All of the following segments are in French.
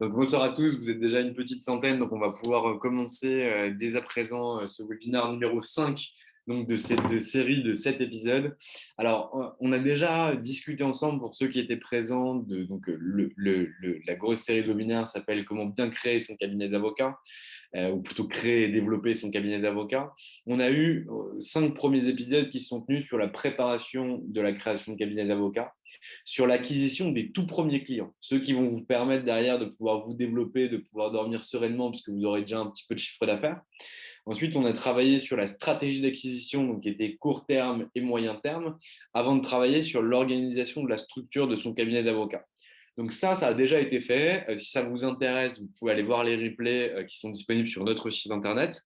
Donc, bonsoir à tous, vous êtes déjà une petite centaine, donc on va pouvoir commencer dès à présent ce webinaire numéro 5 donc de cette série de 7 épisodes. Alors, on a déjà discuté ensemble pour ceux qui étaient présents, donc la grosse série de webinaires s'appelle Comment bien créer son cabinet d'avocat, ou plutôt créer et développer son cabinet d'avocat. On a eu 5 premiers épisodes qui se sont tenus sur la préparation de la création de cabinet d'avocat, sur l'acquisition des tout premiers clients, ceux qui vont vous permettre derrière de pouvoir vous développer, de pouvoir dormir sereinement parce que vous aurez déjà un petit peu de chiffre d'affaires. Ensuite, on a travaillé sur la stratégie d'acquisition, donc qui était court terme et moyen terme, avant de travailler sur l'organisation de la structure de son cabinet d'avocat. Donc ça a déjà été fait. Si ça vous intéresse, vous pouvez aller voir les replays qui sont disponibles sur notre site internet.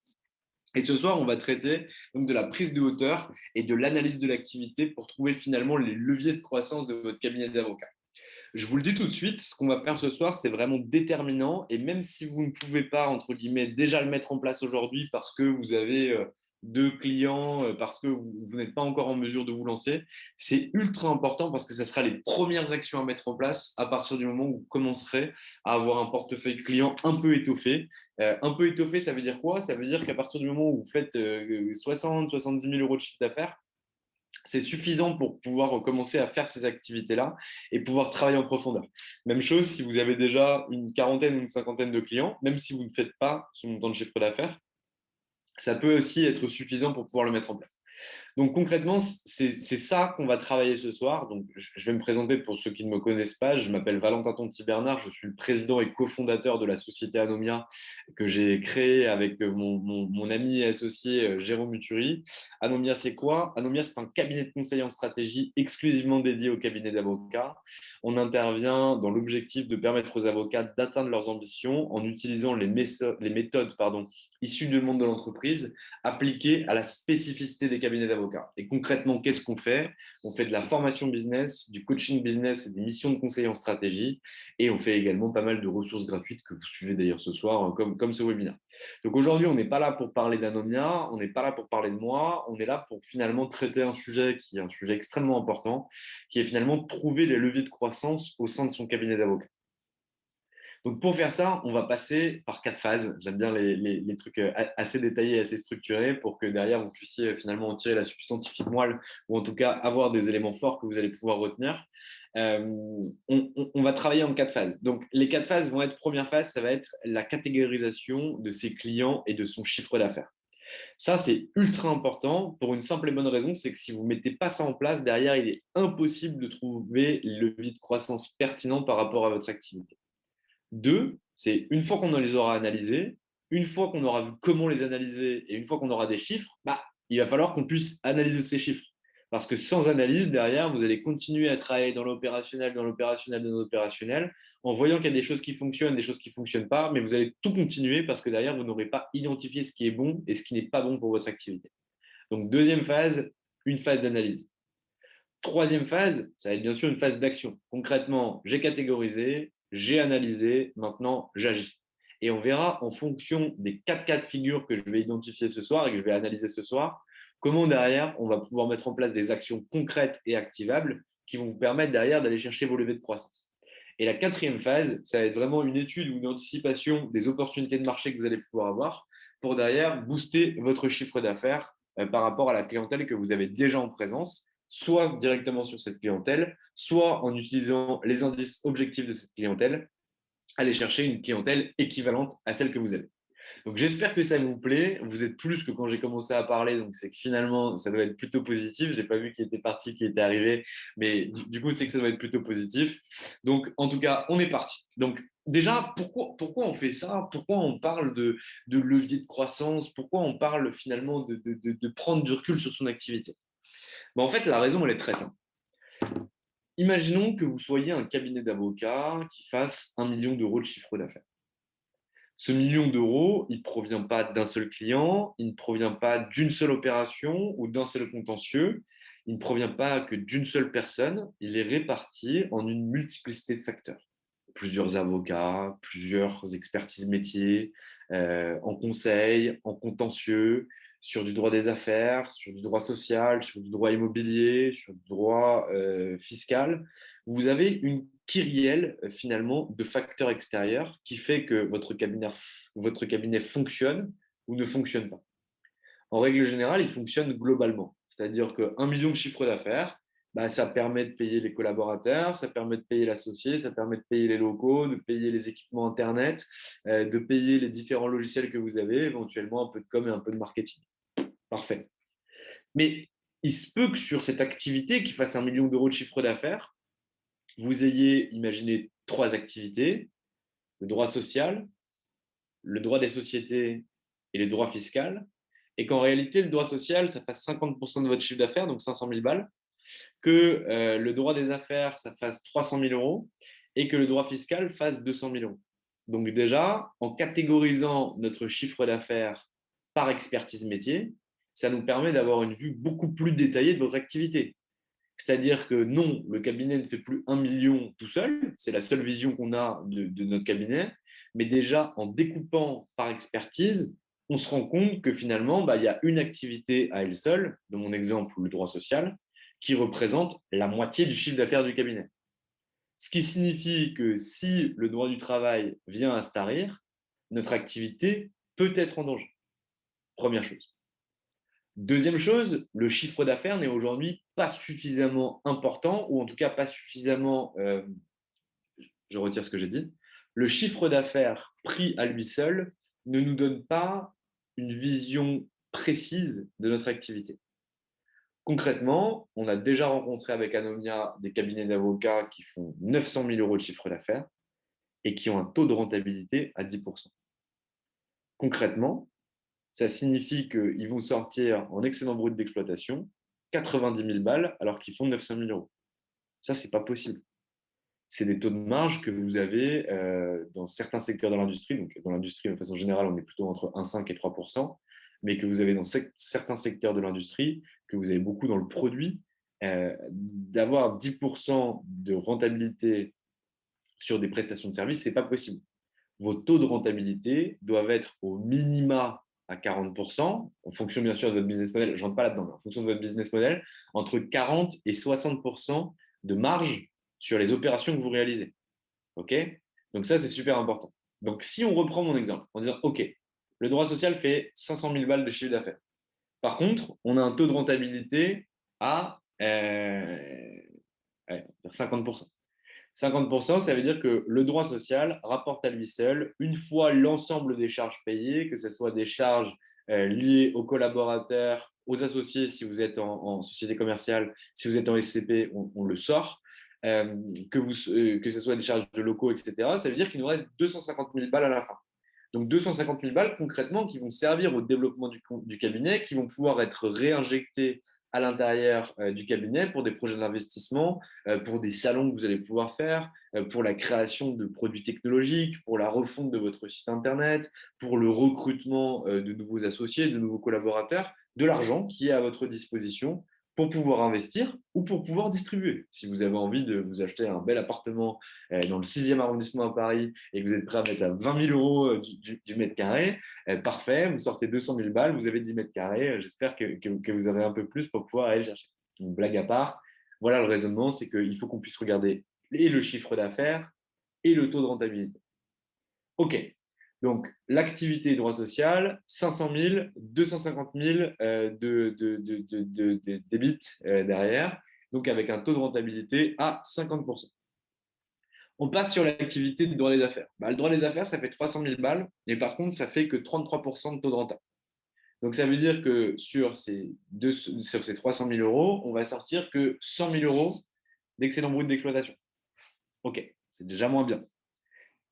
Et ce soir, on va traiter donc de la prise de hauteur et de l'analyse de l'activité pour trouver finalement les leviers de croissance de votre cabinet d'avocat. Je vous le dis tout de suite, ce qu'on va faire ce soir, c'est vraiment déterminant. Et même si vous ne pouvez pas, entre guillemets, déjà le mettre en place aujourd'hui parce que vous avez deux clients, parce que vous n'êtes pas encore en mesure de vous lancer, c'est ultra important parce que ce sera les premières actions à mettre en place à partir du moment où vous commencerez à avoir un portefeuille client un peu étoffé. Un peu étoffé, ça veut dire quoi? Ça veut dire qu'à partir du moment où vous faites 60-70 000 euros de chiffre d'affaires, c'est suffisant pour pouvoir commencer à faire ces activités-là et pouvoir travailler en profondeur. Même chose si vous avez déjà une quarantaine ou une cinquantaine de clients, même si vous ne faites pas ce montant de chiffre d'affaires, ça peut aussi être suffisant pour pouvoir le mettre en place. Donc concrètement, c'est ça qu'on va travailler ce soir. Donc je vais me présenter pour ceux qui ne me connaissent pas. Je m'appelle Valentin Tonti-Bernard, je suis le président et cofondateur de la société Anomia que j'ai créée avec mon ami et associé Jérôme Muturi. Anomia, c'est quoi? Anomia, c'est un cabinet de conseil en stratégie exclusivement dédié au cabinet d'avocats. On intervient dans l'objectif de permettre aux avocats d'atteindre leurs ambitions en utilisant les méthodes issues du monde de l'entreprise appliquées à la spécificité des cabinets d'avocats. Et concrètement, qu'est-ce qu'on fait? On fait de la formation business, du coaching business et des missions de conseil en stratégie. Et on fait également pas mal de ressources gratuites que vous suivez d'ailleurs ce soir, comme ce webinaire. Donc aujourd'hui, on n'est pas là pour parler d'Anomia, on n'est pas là pour parler de moi, on est là pour finalement traiter un sujet qui est un sujet extrêmement important, qui est finalement trouver les leviers de croissance au sein de son cabinet d'avocats. Donc, pour faire ça, on va passer par 4 phases. J'aime bien les trucs assez détaillés, assez structurés pour que derrière, vous puissiez finalement en tirer la substantifique moelle ou en tout cas avoir des éléments forts que vous allez pouvoir retenir. On va travailler en 4 phases. Donc, les 4 phases vont être, première phase, ça va être la catégorisation de ses clients et de son chiffre d'affaires. Ça, c'est ultra important pour une simple et bonne raison, c'est que si vous ne mettez pas ça en place, derrière, il est impossible de trouver le levier de croissance pertinent par rapport à votre activité. Deux, c'est une fois qu'on les aura analysés, une fois qu'on aura vu comment les analyser et une fois qu'on aura des chiffres, il va falloir qu'on puisse analyser ces chiffres. Parce que sans analyse, derrière, vous allez continuer à travailler dans l'opérationnel, dans l'opérationnel, en voyant qu'il y a des choses qui fonctionnent, des choses qui ne fonctionnent pas, mais vous allez tout continuer parce que derrière, vous n'aurez pas identifié ce qui est bon et ce qui n'est pas bon pour votre activité. Donc, deuxième phase, une phase d'analyse. Troisième phase, ça va être bien sûr une phase d'action. Concrètement, j'ai catégorisé, j'ai analysé, maintenant j'agis. Et on verra en fonction des 4 cas de figure que je vais identifier ce soir et que je vais analyser ce soir, comment derrière on va pouvoir mettre en place des actions concrètes et activables qui vont vous permettre derrière d'aller chercher vos levées de croissance. Et la quatrième phase, ça va être vraiment une étude ou une anticipation des opportunités de marché que vous allez pouvoir avoir pour derrière booster votre chiffre d'affaires par rapport à la clientèle que vous avez déjà en présence, soit directement sur cette clientèle, soit en utilisant les indices objectifs de cette clientèle, aller chercher une clientèle équivalente à celle que vous avez. Donc j'espère que ça vous plaît. Vous êtes plus que quand j'ai commencé à parler, donc c'est que finalement ça doit être plutôt positif. J'ai pas vu qui était parti, qui était arrivé, mais du coup c'est que ça doit être plutôt positif. Donc en tout cas, on est parti. Donc déjà, pourquoi on fait ça? Pourquoi on parle de levier de croissance? Pourquoi on parle finalement de prendre du recul sur son activité? En fait, la raison, elle est très simple. Imaginons que vous soyez un cabinet d'avocats qui fasse 1 million d'euros de chiffre d'affaires. Ce million d'euros, il ne provient pas d'un seul client, il ne provient pas d'une seule opération ou d'un seul contentieux, il ne provient pas que d'une seule personne, il est réparti en une multiplicité de facteurs. Plusieurs avocats, plusieurs expertises métiers, en conseil, en contentieux, sur du droit des affaires, sur du droit social, sur du droit immobilier, sur du droit fiscal. vous avez une kyrielle finalement de facteurs extérieurs qui fait que votre cabinet fonctionne ou ne fonctionne pas. En règle générale, il fonctionne globalement. C'est-à-dire qu'un million de chiffre d'affaires, bah, ça permet de payer les collaborateurs, ça permet de payer l'associé, ça permet de payer les locaux, de payer les équipements Internet, de payer les différents logiciels que vous avez, éventuellement un peu de com et un peu de marketing. Parfait. Mais il se peut que sur cette activité qui fasse 1 million d'euros de chiffre d'affaires, vous ayez imaginé 3 activités: le droit social, le droit des sociétés et le droit fiscal, et qu'en réalité, le droit social, ça fasse 50% de votre chiffre d'affaires, donc 500 000 balles, que le droit des affaires, ça fasse 300 000 euros, et que le droit fiscal fasse 200 000 euros. Donc déjà, en catégorisant notre chiffre d'affaires par expertise métier, ça nous permet d'avoir une vue beaucoup plus détaillée de votre activité. C'est-à-dire que non, le cabinet ne fait plus 1 million tout seul, c'est la seule vision qu'on a de notre cabinet, mais déjà en découpant par expertise, on se rend compte que finalement, bah, il y a une activité à elle seule, dans mon exemple, le droit social, qui représente la moitié du chiffre d'affaires du cabinet. Ce qui signifie que si le droit du travail vient à se tarir, notre activité peut être en danger. Première chose. Deuxième chose, le chiffre d'affaires n'est aujourd'hui pas suffisamment important, ou en tout cas pas suffisamment, je retire ce que j'ai dit, le chiffre d'affaires pris à lui seul ne nous donne pas une vision précise de notre activité. Concrètement, on a déjà rencontré avec Anomia des cabinets d'avocats qui font 900 000 euros de chiffre d'affaires et qui ont un taux de rentabilité à 10%. Concrètement, ça signifie qu'ils vont sortir en excédent brut d'exploitation 90 000 balles alors qu'ils font 900 000 euros. Ça, c'est pas possible. C'est des taux de marge que vous avez dans certains secteurs de l'industrie. Donc, dans l'industrie, de façon générale, on est plutôt entre 1,5 et 3%, mais que vous avez dans certains secteurs de l'industrie, que vous avez beaucoup dans le produit, d'avoir 10% de rentabilité sur des prestations de services, ce n'est pas possible. Vos taux de rentabilité doivent être au minima à 40%, en fonction bien sûr de votre business model, je ne rentre pas là-dedans, mais en fonction de votre business model, entre 40 et 60% de marge sur les opérations que vous réalisez. OK? Donc ça, c'est super important. Donc si on reprend mon exemple, en disant, OK, le droit social fait 500 000 balles de chiffre d'affaires. Par contre, on a un taux de rentabilité à 50%. 50%, ça veut dire que le droit social rapporte à lui seul, une fois l'ensemble des charges payées, que ce soit des charges liées aux collaborateurs, aux associés, si vous êtes en société commerciale, si vous êtes en SCP, on le sort, que ce soit des charges de locaux, etc. Ça veut dire qu'il nous reste 250 000 balles à la fin. Donc 250 000 balles concrètement qui vont servir au développement du cabinet, qui vont pouvoir être réinjectées à l'intérieur du cabinet pour des projets d'investissement, pour des salons que vous allez pouvoir faire, pour la création de produits technologiques, pour la refonte de votre site internet, pour le recrutement de nouveaux associés, de nouveaux collaborateurs, de l'argent qui est à votre disposition pour pouvoir investir ou pour pouvoir distribuer. Si vous avez envie de vous acheter un bel appartement dans le 6e arrondissement à Paris et que vous êtes prêt à mettre à 20 000 euros du mètre carré, parfait, vous sortez 200 000 balles, vous avez 10 mètres carrés, j'espère que vous aurez un peu plus pour pouvoir aller chercher. Donc, blague à part, voilà le raisonnement, c'est qu'il faut qu'on puisse regarder et le chiffre d'affaires et le taux de rentabilité. OK, donc l'activité droit social, 500 000, 250 000 de débit derrière, donc avec un taux de rentabilité à 50%. On passe sur l'activité du droit des affaires. Bah, le droit des affaires, ça fait 300 000 balles, mais par contre, ça fait que 33% de taux de rentabilité. Donc, ça veut dire que sur ces 300 000 euros, on va sortir que 100 000 euros d'excédent brut d'exploitation. OK, c'est déjà moins bien.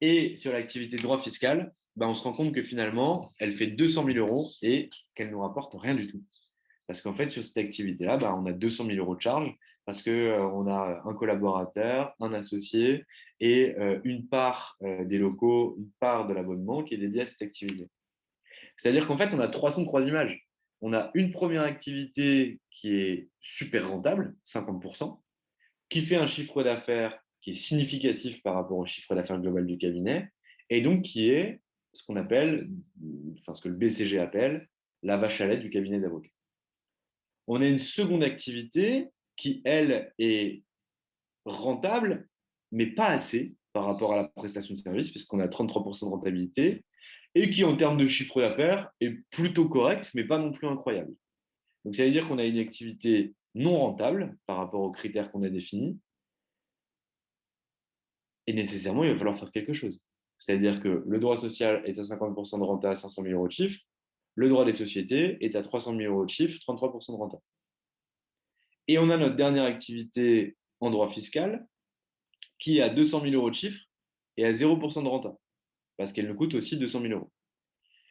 Et sur l'activité de droit fiscal, bah, on se rend compte que finalement, elle fait 200 000 euros et qu'elle ne nous rapporte rien du tout. Parce qu'en fait, sur cette activité-là, bah, on a 200 000 euros de charges parce qu'on a un collaborateur, un associé et une part des locaux, une part de l'abonnement qui est dédiée à cette activité. C'est-à-dire qu'en fait, on a 3 images. On a une première activité qui est super rentable, 50%, qui fait un chiffre d'affaires qui est significatif par rapport au chiffre d'affaires global du cabinet, et donc qui est ce qu'on appelle, enfin ce que le BCG appelle, la vache à lait du cabinet d'avocats. On a une seconde activité qui, elle, est rentable, mais pas assez par rapport à la prestation de service, puisqu'on a 33% de rentabilité, et qui, en termes de chiffre d'affaires, est plutôt correct, mais pas non plus incroyable. Donc, ça veut dire qu'on a une activité non rentable par rapport aux critères qu'on a définis, et nécessairement, il va falloir faire quelque chose. C'est-à-dire que le droit social est à 50% de renta à 500 000 euros de chiffre, le droit des sociétés est à 300 000 euros de chiffre, 33% de renta. Et on a notre dernière activité en droit fiscal qui est à 200 000 euros de chiffre et à 0% de renta, parce qu'elle nous coûte aussi 200 000 euros.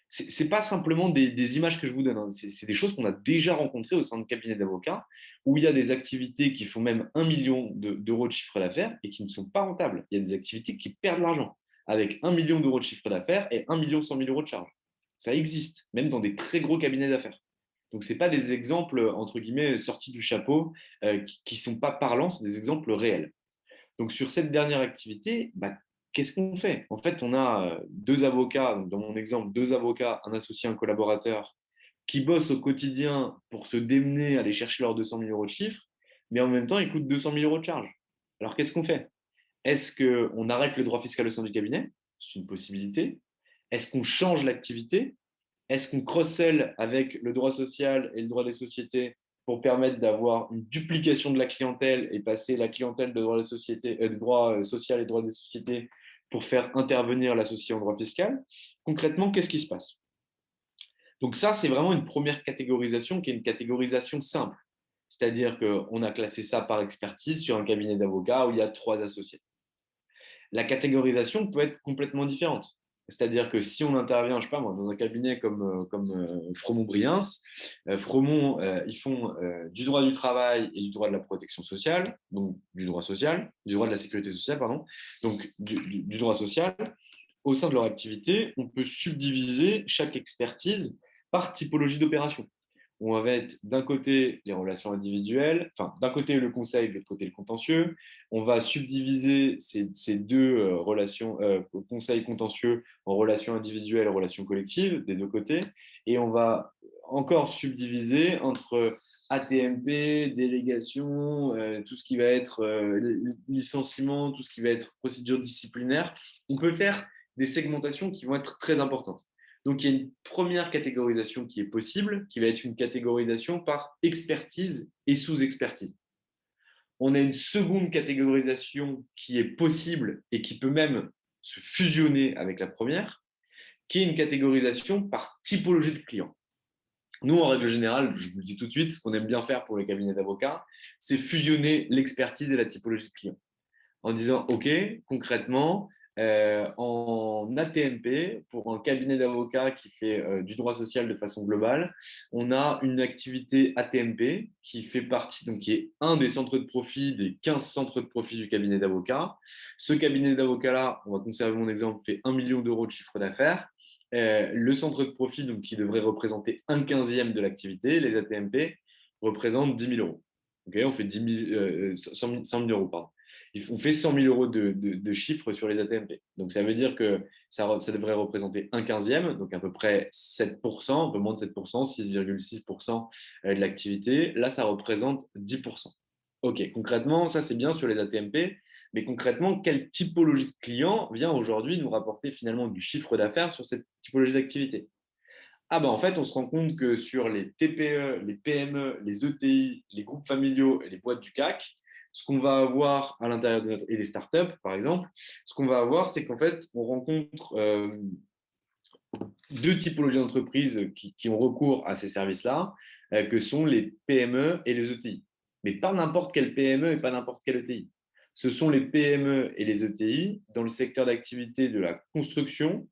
Ce n'est pas simplement des images que je vous donne, hein. C'est des choses qu'on a déjà rencontrées au sein de cabinets d'avocats, où il y a des activités qui font même 1 million d'euros de chiffre d'affaires et qui ne sont pas rentables. Il y a des activités qui perdent l'argent, avec 1 million d'euros de chiffre d'affaires et 1 million 100 000 euros de charges. Ça existe, même dans des très gros cabinets d'affaires. Donc, ce n'est pas des exemples, entre guillemets, sortis du chapeau, qui ne sont pas parlants, c'est des exemples réels. Donc, sur cette dernière activité, bah, qu'est-ce qu'on fait? En fait, on a deux avocats, donc dans mon exemple, deux avocats, un associé, un collaborateur, qui bossent au quotidien pour se démener à aller chercher leurs 200 000 euros de chiffre, mais en même temps, ils coûtent 200 000 euros de charge. Alors, qu'est-ce qu'on fait? Est-ce qu'on arrête le droit fiscal au sein du cabinet? C'est une possibilité. Est-ce qu'on change l'activité? Est-ce qu'on cross-sell avec le droit social et le droit des sociétés pour permettre d'avoir une duplication de la clientèle et passer la clientèle de droit des sociétés, de droit social et droit des sociétés pour faire intervenir l'associé en droit fiscal? Concrètement, qu'est-ce qui se passe? Donc ça, c'est vraiment une première catégorisation qui est une catégorisation simple. C'est-à-dire qu'on a classé ça par expertise sur un cabinet d'avocats où il y a 3 associés. La catégorisation peut être complètement différente. C'est-à-dire que si on intervient, je sais pas moi, dans un cabinet comme Fromont-Briens, Fromont, ils font du droit du travail et du droit de la protection sociale, donc du droit social, du droit de la sécurité sociale, pardon, donc du droit social. Au sein de leur activité, on peut subdiviser chaque expertise par typologie d'opération. On va être d'un côté les relations individuelles, enfin d'un côté le conseil, de l'autre côté le contentieux. On va subdiviser ces deux relations, conseils contentieux en relations individuelles et relations collectives des deux côtés. Et on va encore subdiviser entre ATMP, délégation, tout ce qui va être licenciement, tout ce qui va être procédure disciplinaire. On peut faire des segmentations qui vont être très importantes. Donc, il y a une première catégorisation qui est possible, qui va être une catégorisation par expertise et sous-expertise. On a une seconde catégorisation qui est possible et qui peut même se fusionner avec la première, qui est une catégorisation par typologie de client. Nous, en règle générale, je vous le dis tout de suite, ce qu'on aime bien faire pour les cabinets d'avocats, c'est fusionner l'expertise et la typologie de client. En disant, OK, concrètement, en ATMP, pour un cabinet d'avocats qui fait du droit social de façon globale, on a une activité ATMP qui fait partie, donc qui est un des centres de profit, des 15 centres de profit du cabinet d'avocats. Ce cabinet d'avocats-là, on va conserver mon exemple, fait 1 million d'euros de chiffre d'affaires. Le centre de profit, donc, qui devrait représenter un quinzième de l'activité, les ATMP, représente 10 000 euros. Okay, on fait 100 000 euros, pardon. On fait 100 000 euros de chiffre sur les ATMP. Donc, ça veut dire que ça devrait représenter un quinzième, donc à peu près 7%, un peu moins de 7%, 6,6% de l'activité. Là, ça représente 10%. OK, concrètement, ça, c'est bien sur les ATMP. Mais concrètement, quelle typologie de client vient aujourd'hui nous rapporter finalement du chiffre d'affaires sur cette typologie d'activité? Ah ben en fait, on se rend compte que sur les TPE, les PME, les ETI, les groupes familiaux et les boîtes du CAC, ce qu'on va avoir à l'intérieur de notre, et les startups par exemple, ce qu'on va avoir, c'est qu'en fait, on rencontre deux typologies d'entreprises qui ont recours à ces services-là, que sont les PME et les ETI. Mais pas n'importe quelle PME et pas n'importe quelle ETI. Ce sont les PME et les ETI dans le secteur d'activité de la construction,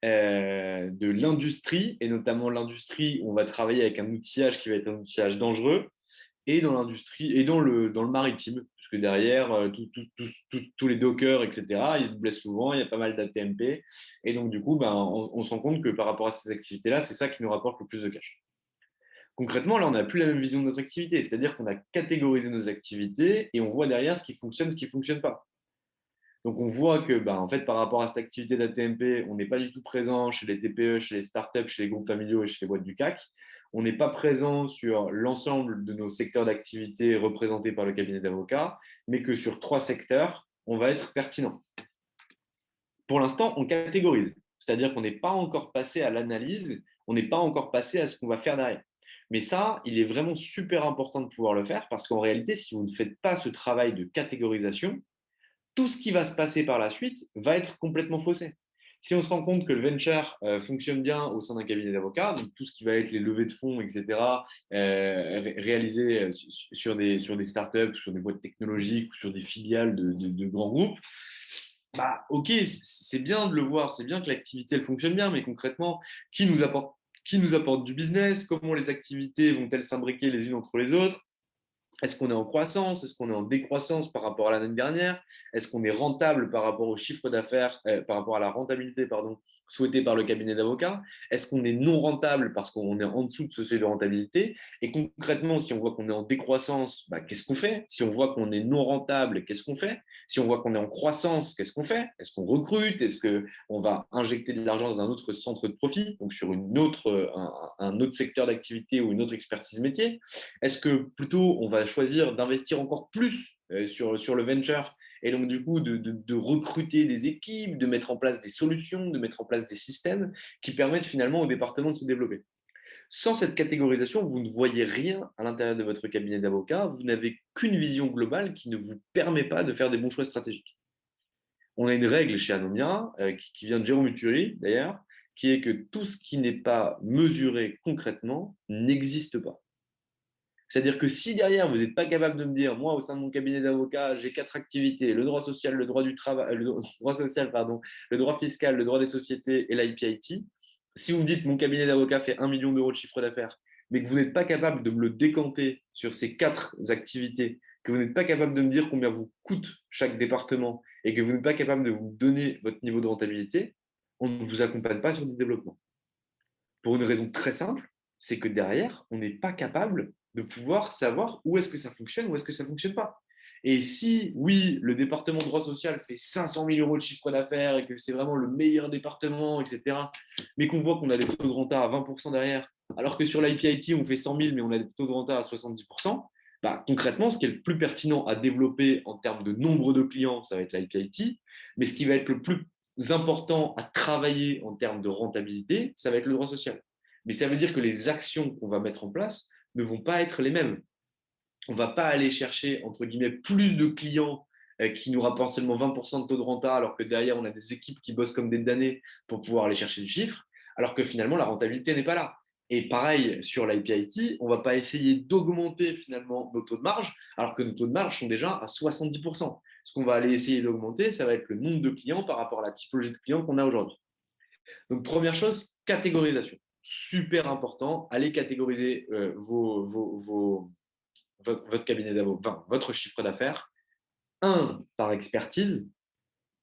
de l'industrie, et notamment l'industrie où on va travailler avec un outillage qui va être un outillage dangereux, et dans l'industrie et dans le maritime, parce que derrière, tous les dockers, etc., ils se blessent souvent, il y a pas mal d'ATMP, et donc du coup, ben, on se rend compte que par rapport à ces activités-là, c'est ça qui nous rapporte le plus de cash. Concrètement, là, on n'a plus la même vision de notre activité, c'est-à-dire qu'on a catégorisé nos activités et on voit derrière ce qui fonctionne pas. Donc, on voit que, bah, en fait, par rapport à cette activité d'ATMP, on n'est pas du tout présent chez les TPE, chez les startups, chez les groupes familiaux et chez les boîtes du CAC. on n'est pas présent sur l'ensemble de nos secteurs d'activité représentés par le cabinet d'avocats, mais que sur 3 secteurs, on va être pertinent. Pour l'instant, on catégorise, c'est-à-dire qu'on n'est pas encore passé à l'analyse, on n'est pas encore passé à ce qu'on va faire derrière. Mais ça, il est vraiment super important de pouvoir le faire parce qu'en réalité, si vous ne faites pas ce travail de catégorisation, tout ce qui va se passer par la suite va être complètement faussé. Si on se rend compte que le venture fonctionne bien au sein d'un cabinet d'avocats, donc tout ce qui va être les levées de fonds, etc., réalisées sur des startups, sur des boîtes technologiques ou sur des filiales de grands groupes, bah, ok, c'est bien de le voir, c'est bien que l'activité elle fonctionne bien, mais concrètement, qui nous apporte du business, comment les activités vont-elles s'imbriquer les unes entre les autres, est-ce qu'on est en croissance? Est-ce qu'on est en décroissance par rapport à l'année dernière? Est-ce qu'on est rentable par rapport au chiffre d'affaires, par rapport à la rentabilité, pardon, souhaitée par le cabinet d'avocats? Est-ce qu'on est non rentable parce qu'on est en dessous de ce seuil de rentabilité? Et concrètement, si on voit qu'on est en décroissance, bah, qu'est-ce qu'on fait? Si on voit qu'on est non rentable, qu'est-ce qu'on fait? Si on voit qu'on est en croissance, qu'est-ce qu'on fait? Est-ce qu'on recrute? Est-ce qu'on va injecter de l'argent dans un autre centre de profit, donc sur un autre secteur d'activité ou une autre expertise métier? Est-ce que plutôt on va choisir d'investir encore plus sur le venture et donc du coup de recruter des équipes, de mettre en place des solutions, de mettre en place des systèmes qui permettent finalement au département de se développer? Sans cette catégorisation, vous ne voyez rien à l'intérieur de votre cabinet d'avocat, vous n'avez qu'une vision globale qui ne vous permet pas de faire des bons choix stratégiques. On a une règle chez Anomia, qui vient de Jérôme Uturi d'ailleurs, qui est que tout ce qui n'est pas mesuré concrètement n'existe pas. C'est-à-dire que si derrière, vous n'êtes pas capable de me dire, moi, au sein de mon cabinet d'avocat, j'ai 4 activités, le droit social, le droit du travail, le droit social, pardon, le droit fiscal, le droit des sociétés et l'IPIT, si vous me dites mon cabinet d'avocat fait 1 million d'euros de chiffre d'affaires, mais que vous n'êtes pas capable de me le décanter sur ces 4 activités, que vous n'êtes pas capable de me dire combien vous coûte chaque département et que vous n'êtes pas capable de vous donner votre niveau de rentabilité, on ne vous accompagne pas sur du développement. Pour une raison très simple, c'est que derrière, on n'est pas capable de pouvoir savoir où est-ce que ça fonctionne, où est-ce que ça ne fonctionne pas. Et si, oui, le département de droit social fait 500 000 euros de chiffre d'affaires et que c'est vraiment le meilleur département, etc., mais qu'on voit qu'on a des taux de renta à 20% derrière, alors que sur l'IPIT, on fait 100 000, mais on a des taux de renta à 70%, bah, concrètement, ce qui est le plus pertinent à développer en termes de nombre de clients, ça va être l'IPIT, mais ce qui va être le plus important à travailler en termes de rentabilité, ça va être le droit social. Mais ça veut dire que les actions qu'on va mettre en place ne vont pas être les mêmes. On ne va pas aller chercher, entre guillemets, plus de clients qui nous rapportent seulement 20% de taux de renta, alors que derrière, on a des équipes qui bossent comme des damnés pour pouvoir aller chercher du chiffre, alors que finalement, la rentabilité n'est pas là. Et pareil, sur l'IPIT, on ne va pas essayer d'augmenter finalement nos taux de marge, alors que nos taux de marge sont déjà à 70%. Ce qu'on va aller essayer d'augmenter, ça va être le nombre de clients par rapport à la typologie de clients qu'on a aujourd'hui. Donc, première chose, catégorisation. Super important, allez catégoriser votre cabinet d'avocat, enfin, votre chiffre d'affaires, un, par expertise,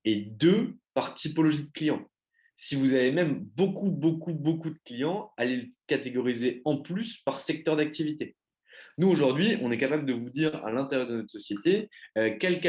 et deux, par typologie de client. Si vous avez même beaucoup de clients, allez le catégoriser en plus par secteur d'activité. Nous, aujourd'hui, on est capable de vous dire à l'intérieur de notre société quelle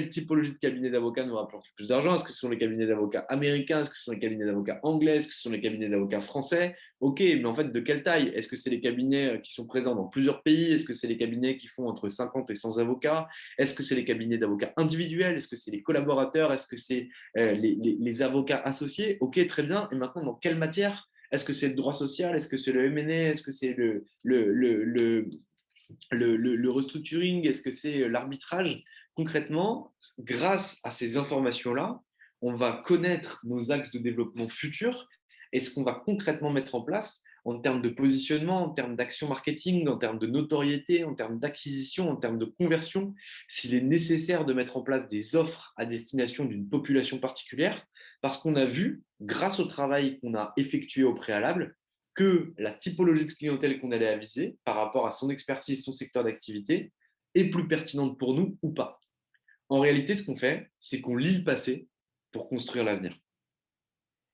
typologie de cabinet d'avocats nous rapporte le plus d'argent. Est-ce que ce sont les cabinets d'avocats américains? Est-ce que ce sont les cabinets d'avocats anglais? Est-ce que ce sont les cabinets d'avocats français? Ok, mais en fait, de quelle taille? Est-ce que c'est les cabinets qui sont présents dans plusieurs pays? Est-ce que c'est les cabinets qui font entre 50 et 100 avocats? Est-ce que c'est les cabinets d'avocats individuels? Est-ce que c'est les collaborateurs? Est-ce que c'est les avocats associés? Ok, très bien. Et maintenant, dans quelle matière? Est-ce que c'est le droit social? Est-ce que c'est le M&A? Est-ce que c'est le restructuring? Est-ce que c'est l'arbitrage? Concrètement, grâce à ces informations-là, on va connaître nos axes de développement futurs et ce qu'on va concrètement mettre en place en termes de positionnement, en termes d'action marketing, en termes de notoriété, en termes d'acquisition, en termes de conversion, s'il est nécessaire de mettre en place des offres à destination d'une population particulière, parce qu'on a vu, grâce au travail qu'on a effectué au préalable, que la typologie de clientèle qu'on allait aviser par rapport à son expertise, son secteur d'activité, est plus pertinente pour nous ou pas. En réalité, ce qu'on fait, c'est qu'on lit le passé pour construire l'avenir.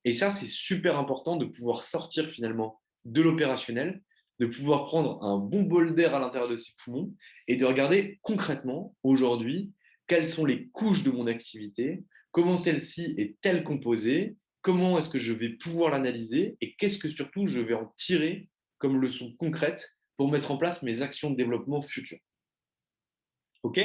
Et ça, c'est super important de pouvoir sortir finalement de l'opérationnel, de pouvoir prendre un bon bol d'air à l'intérieur de ses poumons et de regarder concrètement aujourd'hui quelles sont les couches de mon activité, comment celle-ci est-elle composée, comment est-ce que je vais pouvoir l'analyser et qu'est-ce que surtout je vais en tirer comme leçon concrète pour mettre en place mes actions de développement futures. OK?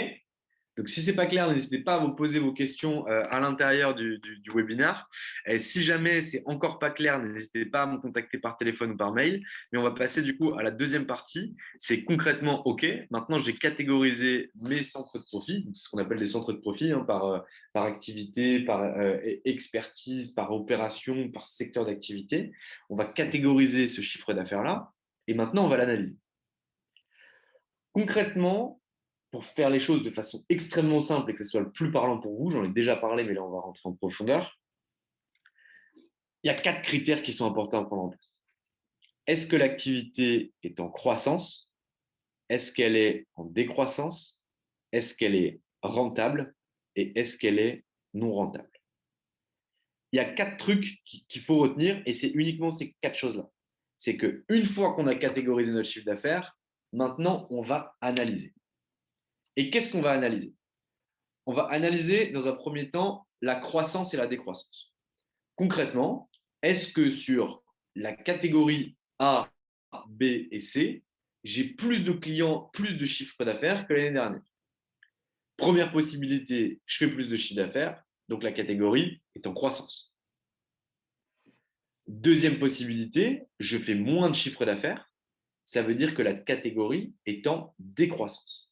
Donc, si ce n'est pas clair, n'hésitez pas à vous poser vos questions à l'intérieur du webinaire. Et si jamais c'est encore pas clair, n'hésitez pas à me contacter par téléphone ou par mail. Mais on va passer du coup à la deuxième partie. C'est concrètement OK. Maintenant, j'ai catégorisé mes centres de profit, ce qu'on appelle des centres de profit, hein, par activité, par expertise, par opération, par secteur d'activité. On va catégoriser ce chiffre d'affaires-là et maintenant, on va l'analyser. Concrètement, pour faire les choses de façon extrêmement simple et que ce soit le plus parlant pour vous, j'en ai déjà parlé, mais là, on va rentrer en profondeur. Il y a 4 critères qui sont importants à prendre en place. Est-ce que l'activité est en croissance? Est-ce qu'elle est en décroissance? Est-ce qu'elle est rentable? Et est-ce qu'elle est non rentable? Il y a 4 trucs qu'il faut retenir et c'est uniquement ces 4 choses-là. C'est qu'une fois qu'on a catégorisé notre chiffre d'affaires, maintenant, on va analyser. Et qu'est-ce qu'on va analyser? On va analyser dans un premier temps la croissance et la décroissance. Concrètement, est-ce que sur la catégorie A, B et C, j'ai plus de clients, plus de chiffre d'affaires que l'année dernière? Première possibilité, je fais plus de chiffre d'affaires, donc la catégorie est en croissance. Deuxième possibilité, je fais moins de chiffre d'affaires, ça veut dire que la catégorie est en décroissance.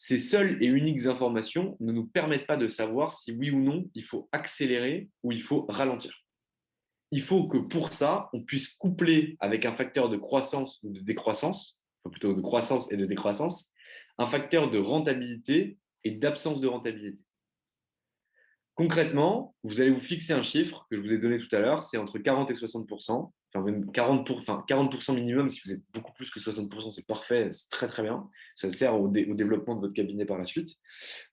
Ces seules et uniques informations ne nous permettent pas de savoir si oui ou non il faut accélérer ou il faut ralentir. Il faut que pour ça, on puisse coupler avec un facteur de croissance ou de décroissance, enfin plutôt de croissance et de décroissance, un facteur de rentabilité et d'absence de rentabilité. Concrètement, vous allez vous fixer un chiffre que je vous ai donné tout à l'heure, c'est entre 40 et 60%, enfin même 40% minimum. Si vous êtes beaucoup plus que 60%, c'est parfait, c'est très très bien. Ça sert au développement de votre cabinet par la suite.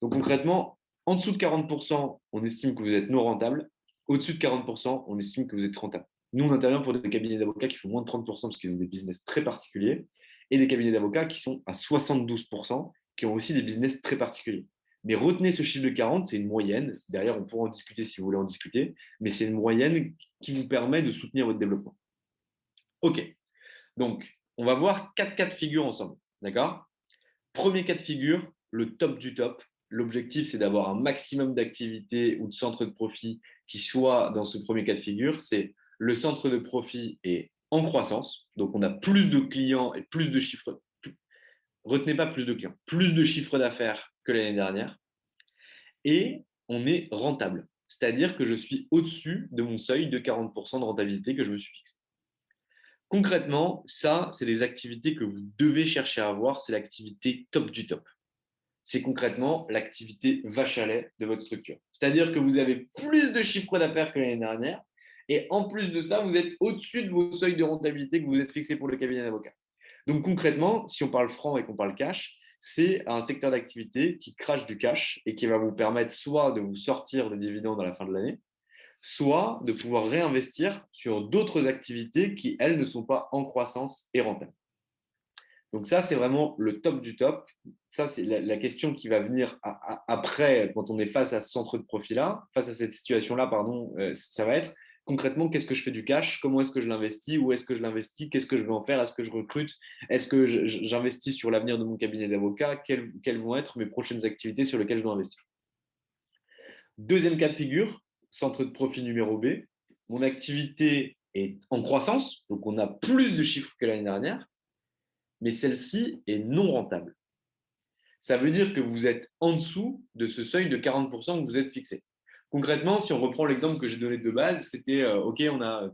Donc concrètement, en dessous de 40%, on estime que vous êtes non rentable. Au-dessus de 40%, on estime que vous êtes rentable. Nous, on intervient pour des cabinets d'avocats qui font moins de 30% parce qu'ils ont des business très particuliers et des cabinets d'avocats qui sont à 72%, qui ont aussi des business très particuliers. Mais retenez ce chiffre de 40, c'est une moyenne. Derrière, on pourra en discuter si vous voulez en discuter, mais c'est une moyenne qui vous permet de soutenir votre développement. OK. Donc, on va voir 4 cas de figure ensemble. D'accord? Premier cas de figure, le top du top. L'objectif, c'est d'avoir un maximum d'activités ou de centres de profit qui soient dans ce premier cas de figure. C'est le centre de profit est en croissance. Donc, on a plus de clients et plus de chiffres. Retenez pas plus de clients, plus de chiffre d'affaires que l'année dernière. Et on est rentable. C'est-à-dire que je suis au-dessus de mon seuil de 40% de rentabilité que je me suis fixé. Concrètement, ça, c'est les activités que vous devez chercher à avoir. C'est l'activité top du top. C'est concrètement l'activité vache à lait de votre structure. C'est-à-dire que vous avez plus de chiffre d'affaires que l'année dernière et en plus de ça, vous êtes au-dessus de vos seuils de rentabilité que vous êtes fixés pour le cabinet d'avocat. Donc concrètement, si on parle franc et qu'on parle cash, c'est un secteur d'activité qui crache du cash et qui va vous permettre soit de vous sortir de dividendes à la fin de l'année, soit de pouvoir réinvestir sur d'autres activités qui, elles, ne sont pas en croissance et rentables. Donc ça, c'est vraiment le top du top. Ça, c'est la question qui va venir après, quand on est face à ce centre de profit-là, face à cette situation-là, pardon, ça va être concrètement, qu'est-ce que je fais du cash? Comment est-ce que je l'investis? Où est-ce que je l'investis? Qu'est-ce que je vais en faire? Est-ce que je recrute? Est-ce que j'investis sur l'avenir de mon cabinet d'avocat? Quelles vont être mes prochaines activités sur lesquelles je dois investir? Deuxième cas de figure, centre de profit numéro B. Mon activité est en croissance, donc on a plus de chiffres que l'année dernière, mais celle-ci est non rentable. Ça veut dire que vous êtes en dessous de ce seuil de 40% que vous êtes fixé. Concrètement, si on reprend l'exemple que j'ai donné de base, c'était OK, on a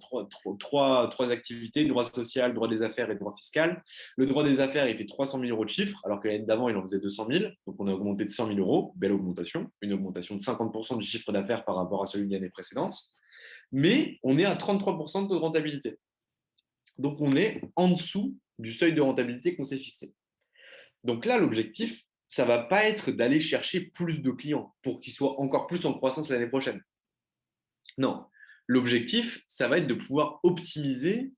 trois activités, droit social, droit des affaires et droit fiscal. Le droit des affaires, il fait 300 000 euros de chiffre, alors que l'année d'avant, il en faisait 200 000. Donc, on a augmenté de 100 000 euros, belle augmentation, une augmentation de 50% du chiffre d'affaires par rapport à celui de l'année précédente. Mais on est à 33% de taux de rentabilité. Donc, on est en dessous du seuil de rentabilité qu'on s'est fixé. Donc là, l'objectif, ça ne va pas être d'aller chercher plus de clients pour qu'ils soient encore plus en croissance l'année prochaine. Non, l'objectif, ça va être de pouvoir optimiser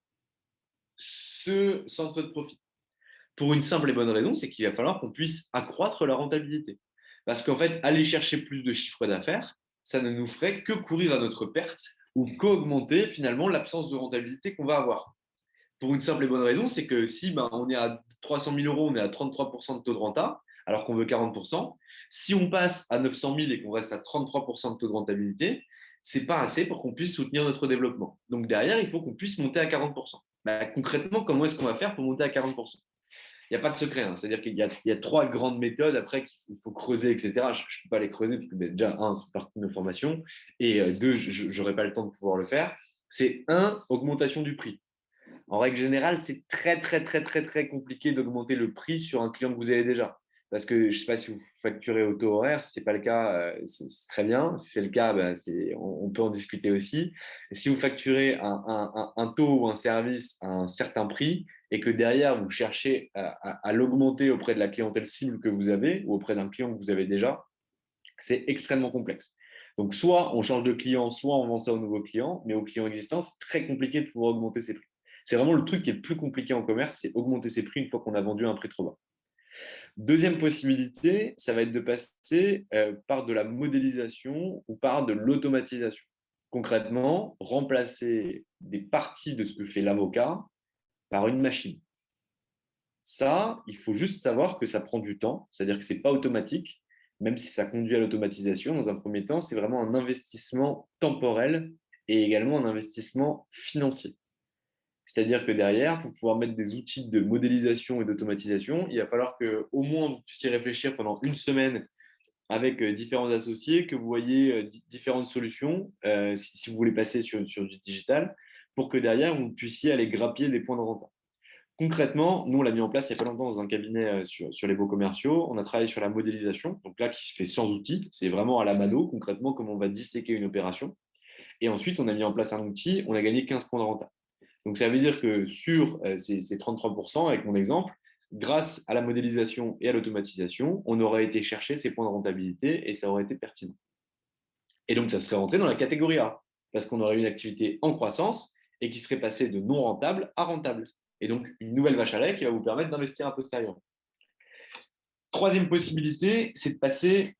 ce centre de profit. Pour une simple et bonne raison, c'est qu'il va falloir qu'on puisse accroître la rentabilité. Parce qu'en fait, aller chercher plus de chiffre d'affaires, ça ne nous ferait que courir à notre perte ou qu'augmenter finalement l'absence de rentabilité qu'on va avoir. Pour une simple et bonne raison, c'est que si on est à 300 000 euros, on est à 33% de taux de renta, alors qu'on veut 40%. Si on passe à 900 000 et qu'on reste à 33% de taux de rentabilité, c'est pas assez pour qu'on puisse soutenir notre développement. Donc derrière, il faut qu'on puisse monter à 40%. Concrètement, comment est-ce qu'on va faire pour monter à 40%? Il n'y a pas de secret, hein. C'est-à-dire qu'il y a trois grandes méthodes après qu'il faut creuser, etc. Je ne peux pas les creuser parce que déjà, un, c'est partie de nos formations, et deux, je n'aurai pas le temps de pouvoir le faire. C'est un, augmentation du prix. En règle générale, c'est très, très, très, très, très compliqué d'augmenter le prix sur un client que vous avez déjà. Parce que je ne sais pas si vous facturez au taux horaire. Si ce n'est pas le cas, c'est très bien. Si c'est le cas, on peut en discuter aussi. Et si vous facturez un taux ou un service à un certain prix et que derrière, vous cherchez à l'augmenter auprès de la clientèle cible que vous avez ou auprès d'un client que vous avez déjà, c'est extrêmement complexe. Donc, soit on change de client, soit on vend ça aux nouveaux clients, mais aux clients existants, c'est très compliqué de pouvoir augmenter ses prix. C'est vraiment le truc qui est le plus compliqué en commerce, c'est augmenter ses prix une fois qu'on a vendu à un prix trop bas. Deuxième possibilité, ça va être de passer par de la modélisation ou par de l'automatisation. Concrètement, remplacer des parties de ce que fait l'avocat par une machine. Ça, il faut juste savoir que ça prend du temps, c'est-à-dire que ce n'est pas automatique, même si ça conduit à l'automatisation. Dans un premier temps, c'est vraiment un investissement temporel et également un investissement financier. C'est-à-dire que derrière, pour pouvoir mettre des outils de modélisation et d'automatisation, il va falloir qu'au moins vous puissiez réfléchir pendant une semaine avec différents associés, que vous voyez différentes solutions si vous voulez passer sur du digital, pour que derrière, vous puissiez aller grappiller des points de renta. Concrètement, nous, on l'a mis en place il n'y a pas longtemps dans un cabinet sur les beaux commerciaux. On a travaillé sur la modélisation, donc là, qui se fait sans outils. C'est vraiment à la mano, concrètement, comment on va disséquer une opération. Et ensuite, on a mis en place un outil, on a gagné 15 points de renta. Donc, ça veut dire que sur ces 33%, avec mon exemple, grâce à la modélisation et à l'automatisation, on aurait été chercher ces points de rentabilité et ça aurait été pertinent. Et donc, ça serait rentré dans la catégorie A, parce qu'on aurait eu une activité en croissance et qui serait passée de non rentable à rentable. Et donc, une nouvelle vache à lait qui va vous permettre d'investir a posteriori. Troisième possibilité, c'est de passer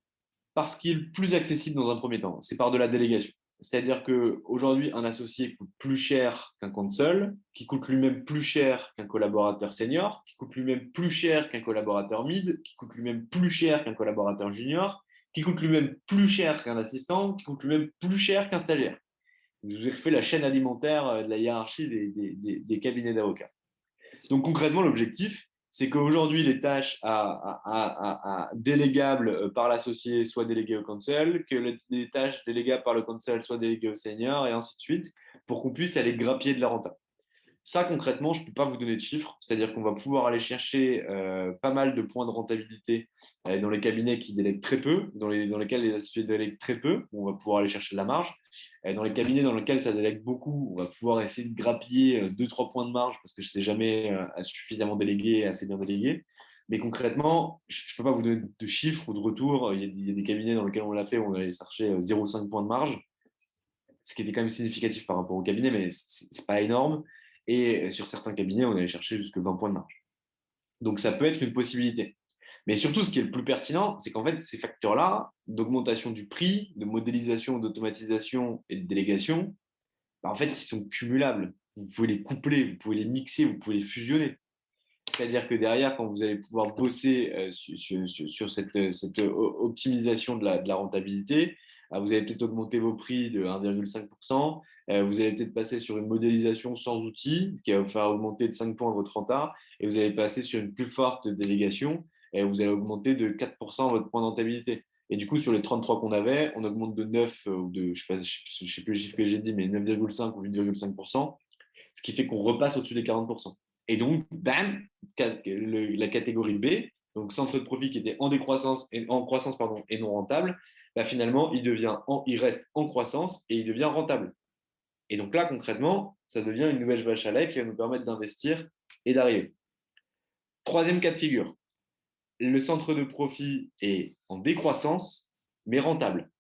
par ce qui est le plus accessible dans un premier temps, c'est par de la délégation. C'est-à-dire qu'aujourd'hui, un associé coûte plus cher qu'un compte seul, qui coûte lui-même plus cher qu'un collaborateur senior, qui coûte lui-même plus cher qu'un collaborateur mid, qui coûte lui-même plus cher qu'un collaborateur junior, qui coûte lui-même plus cher qu'un assistant, qui coûte lui-même plus cher qu'un stagiaire. Vous avez fait la chaîne alimentaire de la hiérarchie des cabinets d'avocats. Donc concrètement, l'objectif, c'est qu'aujourd'hui, les tâches délégables par l'associé soient déléguées au counsel, que les tâches délégables par le counsel soient déléguées au senior, et ainsi de suite, pour qu'on puisse aller grappiller de la renta. Ça, concrètement, je ne peux pas vous donner de chiffres, c'est-à-dire qu'on va pouvoir aller chercher pas mal de points de rentabilité dans les cabinets qui délèguent très peu, dans lesquels les associés délèguent très peu, on va pouvoir aller chercher de la marge. Dans les cabinets dans lesquels ça délègue beaucoup, on va pouvoir essayer de grappiller 2-3 points de marge parce que je ne sais jamais suffisamment délégué et assez bien délégué. Mais concrètement, je ne peux pas vous donner de chiffres ou de retours. Il y a des cabinets dans lesquels on l'a fait où on allait chercher 0,5 points de marge, ce qui était quand même significatif par rapport au cabinet, mais ce n'est pas énorme. Et sur certains cabinets, on allait chercher jusque 20 points de marge. Donc, ça peut être une possibilité. Mais surtout, ce qui est le plus pertinent, c'est qu'en fait, ces facteurs-là, d'augmentation du prix, de modélisation, d'automatisation et de délégation, en fait, ils sont cumulables. Vous pouvez les coupler, vous pouvez les mixer, vous pouvez les fusionner. C'est-à-dire que derrière, quand vous allez pouvoir bosser sur cette optimisation de la rentabilité, vous allez peut-être augmenter vos prix de 1,5%. Vous allez peut-être passer sur une modélisation sans outils qui va faire augmenter de 5 points votre renta. Et vous allez passer sur une plus forte délégation et vous allez augmenter de 4% votre point de rentabilité. Et du coup, sur les 33 qu'on avait, on augmente de 9 ou de, je ne sais plus le chiffre que j'ai dit, mais 9,5 ou 8,5%, ce qui fait qu'on repasse au-dessus des 40%. Et donc, bam, la catégorie B, donc centre de profit qui était en décroissance et en croissance et non rentable, finalement, il reste en croissance et il devient rentable. Et donc là, concrètement, ça devient une nouvelle vache à lait qui va nous permettre d'investir et d'arriver. Troisième cas de figure, le centre de profit est en décroissance, mais rentable.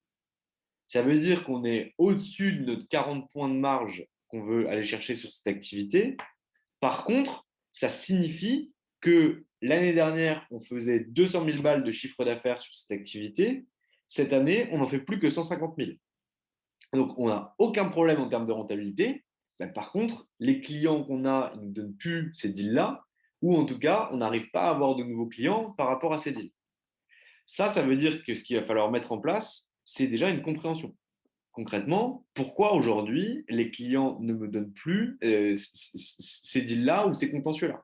Ça veut dire qu'on est au-dessus de notre 40 points de marge qu'on veut aller chercher sur cette activité. Par contre, ça signifie que l'année dernière, on faisait 200 000 balles de chiffre d'affaires sur cette activité. Cette année, on n'en fait plus que 150 000. Donc, on n'a aucun problème en termes de rentabilité, Par contre, les clients qu'on a, ils ne nous donnent plus ces deals-là, ou en tout cas, on n'arrive pas à avoir de nouveaux clients par rapport à ces deals. Ça veut dire que ce qu'il va falloir mettre en place, c'est déjà une compréhension. Concrètement, pourquoi aujourd'hui les clients ne me donnent plus ces deals-là ou ces contentieux-là?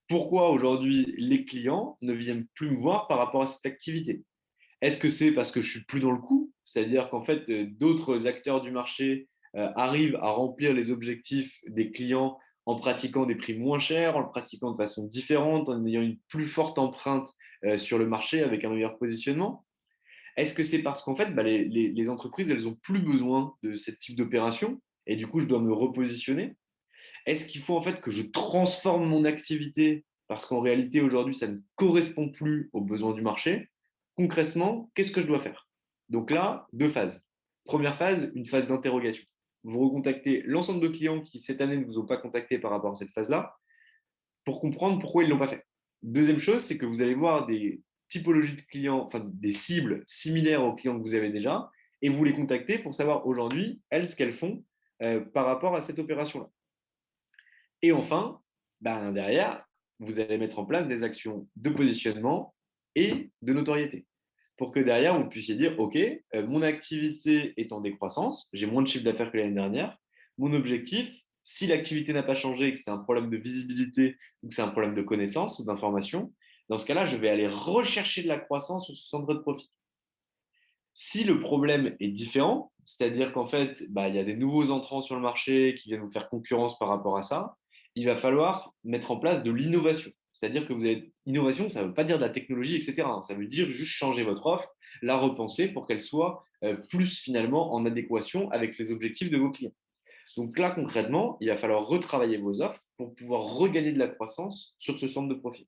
Pourquoi aujourd'hui les clients ne viennent plus me voir par rapport à cette activité? Est-ce que c'est parce que je suis plus dans le coup? C'est-à-dire qu'en fait, d'autres acteurs du marché arrivent à remplir les objectifs des clients en pratiquant des prix moins chers, en le pratiquant de façon différente, en ayant une plus forte empreinte sur le marché avec un meilleur positionnement? Est-ce que c'est parce qu'en fait, les entreprises, elles n'ont plus besoin de ce type d'opération et du coup, je dois me repositionner? Est-ce qu'il faut en fait que je transforme mon activité parce qu'en réalité, aujourd'hui, ça ne correspond plus aux besoins du marché? Concrètement, qu'est-ce que je dois faire? Donc là, deux phases. Première phase, une phase d'interrogation. Vous recontactez l'ensemble de clients qui, cette année, ne vous ont pas contacté par rapport à cette phase-là pour comprendre pourquoi ils ne l'ont pas fait. Deuxième chose, c'est que vous allez voir des typologies de clients, enfin des cibles similaires aux clients que vous avez déjà, et vous les contactez pour savoir aujourd'hui, elles, ce qu'elles font par rapport à cette opération-là. Et enfin, derrière, vous allez mettre en place des actions de positionnement et de notoriété pour que derrière, vous puissiez dire, OK, mon activité est en décroissance, j'ai moins de chiffre d'affaires que l'année dernière. Mon objectif, si l'activité n'a pas changé et que c'est un problème de visibilité ou que c'est un problème de connaissance ou d'information, dans ce cas-là, je vais aller rechercher de la croissance sur ce centre de profit. Si le problème est différent, c'est-à-dire qu'en fait, il y a des nouveaux entrants sur le marché qui viennent vous faire concurrence par rapport à ça, il va falloir mettre en place de l'innovation. C'est-à-dire que vous avez innovation, ça ne veut pas dire de la technologie, etc. Ça veut dire juste changer votre offre, la repenser pour qu'elle soit plus finalement en adéquation avec les objectifs de vos clients. Donc là, concrètement, il va falloir retravailler vos offres pour pouvoir regagner de la croissance sur ce centre de profit.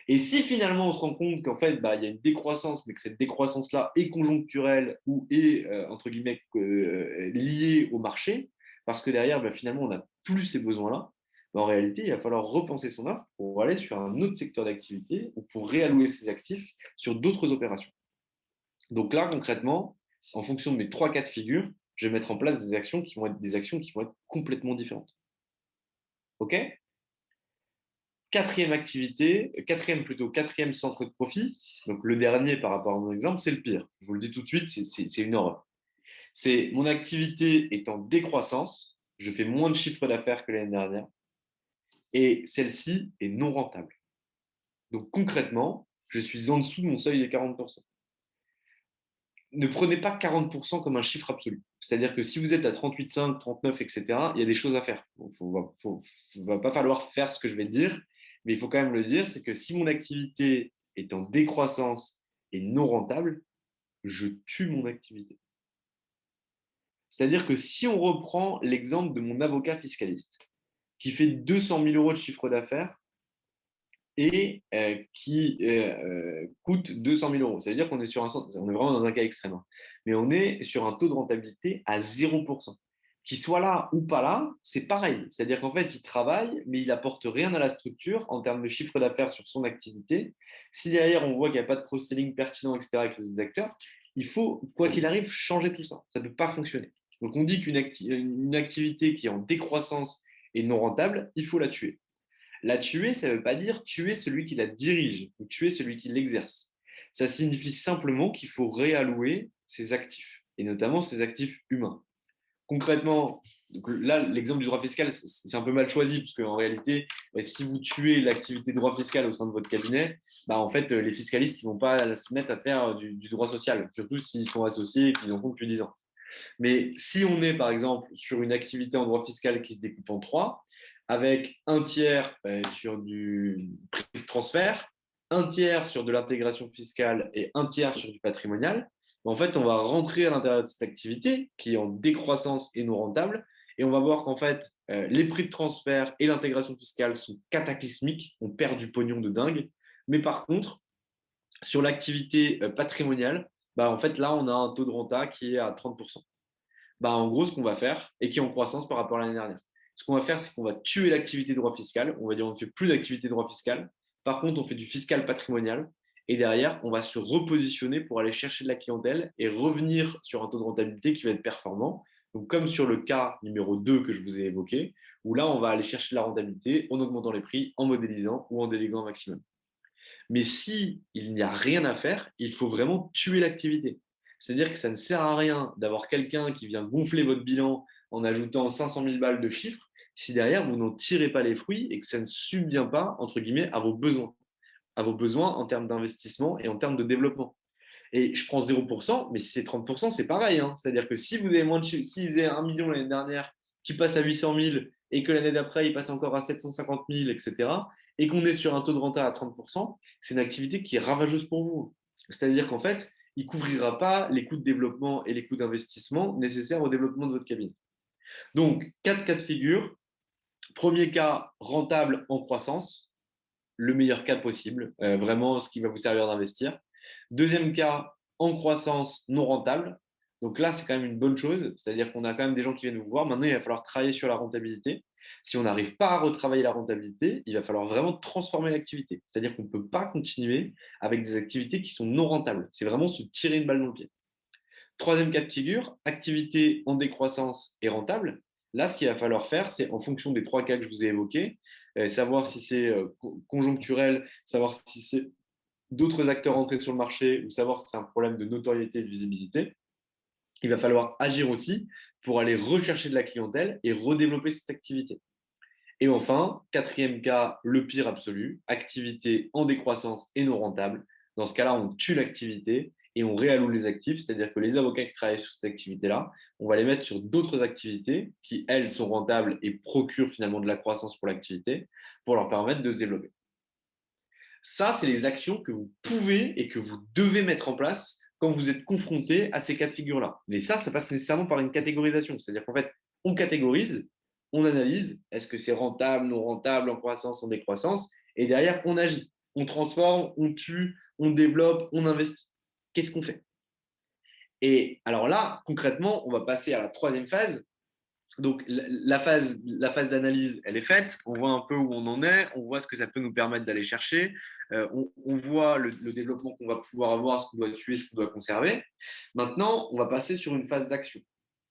Et si finalement on se rend compte qu'en fait, il y a une décroissance, mais que cette décroissance-là est conjoncturelle ou est, entre guillemets, liée au marché, parce que derrière, finalement, on n'a plus ces besoins-là, en réalité, il va falloir repenser son offre pour aller sur un autre secteur d'activité ou pour réallouer ses actifs sur d'autres opérations. Donc là, concrètement, en fonction de mes trois cas de figure, je vais mettre en place des actions qui vont être des actions qui vont être complètement différentes. OK? Quatrième activité, quatrième centre de profit, donc le dernier par rapport à mon exemple, c'est le pire. Je vous le dis tout de suite, c'est une horreur. C'est mon activité est en décroissance, je fais moins de chiffre d'affaires que l'année dernière, et celle-ci est non rentable. Donc concrètement, je suis en dessous de mon seuil des 40%. Ne prenez pas 40% comme un chiffre absolu. C'est-à-dire que si vous êtes à 38,5, 39, etc., il y a des choses à faire. Il ne va pas falloir faire ce que je vais dire, mais il faut quand même le dire, c'est que si mon activité est en décroissance et non rentable, je tue mon activité. C'est-à-dire que si on reprend l'exemple de mon avocat fiscaliste, qui fait 200 000 euros de chiffre d'affaires et qui coûte 200 000 euros. Ça veut dire qu'on est on est vraiment dans un cas extrême, hein. Mais on est sur un taux de rentabilité à 0%. Qu'il soit là ou pas là, c'est pareil. C'est-à-dire qu'en fait, il travaille, mais il n'apporte rien à la structure en termes de chiffre d'affaires sur son activité. Si derrière, on voit qu'il n'y a pas de cross-selling pertinent, etc., avec les autres acteurs, il faut, quoi qu'il arrive, changer tout ça. Ça ne peut pas fonctionner. Donc, on dit qu'une activité qui est en décroissance et non rentable, il faut la tuer. La tuer, ça ne veut pas dire tuer celui qui la dirige ou tuer celui qui l'exerce. Ça signifie simplement qu'il faut réallouer ses actifs, et notamment ses actifs humains. Concrètement, donc là, l'exemple du droit fiscal, c'est un peu mal choisi, parce qu'en réalité, si vous tuez l'activité de droit fiscal au sein de votre cabinet, en fait, les fiscalistes ne vont pas se mettre à faire du droit social, surtout s'ils sont associés et qu'ils en font depuis 10 ans. Mais si on est, par exemple, sur une activité en droit fiscal qui se découpe en trois, avec un tiers sur du prix de transfert, un tiers sur de l'intégration fiscale et un tiers sur du patrimonial, en fait, on va rentrer à l'intérieur de cette activité qui est en décroissance et non rentable, et on va voir qu'en fait, les prix de transfert et l'intégration fiscale sont cataclysmiques, on perd du pognon de dingue, mais par contre, sur l'activité patrimoniale, en fait, là, on a un taux de renta qui est à 30%. En gros, ce qu'on va faire, et qui est en croissance par rapport à l'année dernière, ce qu'on va faire, c'est qu'on va tuer l'activité de droit fiscal. On va dire on ne fait plus d'activité de droit fiscal. Par contre, on fait du fiscal patrimonial. Et derrière, on va se repositionner pour aller chercher de la clientèle et revenir sur un taux de rentabilité qui va être performant. Donc, comme sur le cas numéro 2 que je vous ai évoqué, où là, on va aller chercher de la rentabilité en augmentant les prix, en modélisant ou en déléguant un maximum. Mais s'il n'y a rien à faire, il faut vraiment tuer l'activité. C'est-à-dire que ça ne sert à rien d'avoir quelqu'un qui vient gonfler votre bilan en ajoutant 500 000 balles de chiffres si derrière vous n'en tirez pas les fruits et que ça ne subvient pas, entre guillemets, à vos besoins en termes d'investissement et en termes de développement. Et je prends 0%, mais si c'est 30%, c'est pareil, hein. C'est-à-dire que si vous avez moins de chiffres, si vous avez 1 million l'année dernière qui passe à 800 000 et que l'année d'après, il passe encore à 750 000, etc., et qu'on est sur un taux de renta à 30%, c'est une activité qui est ravageuse pour vous. C'est-à-dire qu'en fait, il ne couvrira pas les coûts de développement et les coûts d'investissement nécessaires au développement de votre cabinet. Donc, 4 cas de figure. Premier cas, rentable en croissance, le meilleur cas possible, vraiment ce qui va vous servir d'investir. Deuxième cas, en croissance non rentable. Donc là, c'est quand même une bonne chose, c'est-à-dire qu'on a quand même des gens qui viennent vous voir. Maintenant, il va falloir travailler sur la rentabilité. Si on n'arrive pas à retravailler la rentabilité, il va falloir vraiment transformer l'activité. C'est-à-dire qu'on ne peut pas continuer avec des activités qui sont non rentables. C'est vraiment se tirer une balle dans le pied. Troisième cas de figure, activité en décroissance et rentable. Là, ce qu'il va falloir faire, c'est en fonction des 3 cas que je vous ai évoqués, savoir si c'est conjoncturel, savoir si c'est d'autres acteurs entrés sur le marché ou savoir si c'est un problème de notoriété et de visibilité. Il va falloir agir aussi pour aller rechercher de la clientèle et redévelopper cette activité. Et enfin, quatrième cas, le pire absolu, activité en décroissance et non rentable. Dans ce cas-là, on tue l'activité et on réalloue les actifs, c'est-à-dire que les avocats qui travaillent sur cette activité-là, on va les mettre sur d'autres activités qui, elles, sont rentables et procurent finalement de la croissance pour l'activité pour leur permettre de se développer. Ça, c'est les actions que vous pouvez et que vous devez mettre en place quand vous êtes confronté à ces cas de figure-là. Mais ça passe nécessairement par une catégorisation. C'est-à-dire qu'en fait, on catégorise, on analyse, est-ce que c'est rentable, non rentable, en croissance, en décroissance, et derrière, on agit. On transforme, on tue, on développe, on investit. Qu'est-ce qu'on fait? Et alors là, concrètement, on va passer à la troisième phase. Donc, la phase d'analyse, elle est faite. On voit un peu où on en est. On voit ce que ça peut nous permettre d'aller chercher. On voit le développement qu'on va pouvoir avoir, ce qu'on doit tuer, ce qu'on doit conserver. Maintenant, on va passer sur une phase d'action.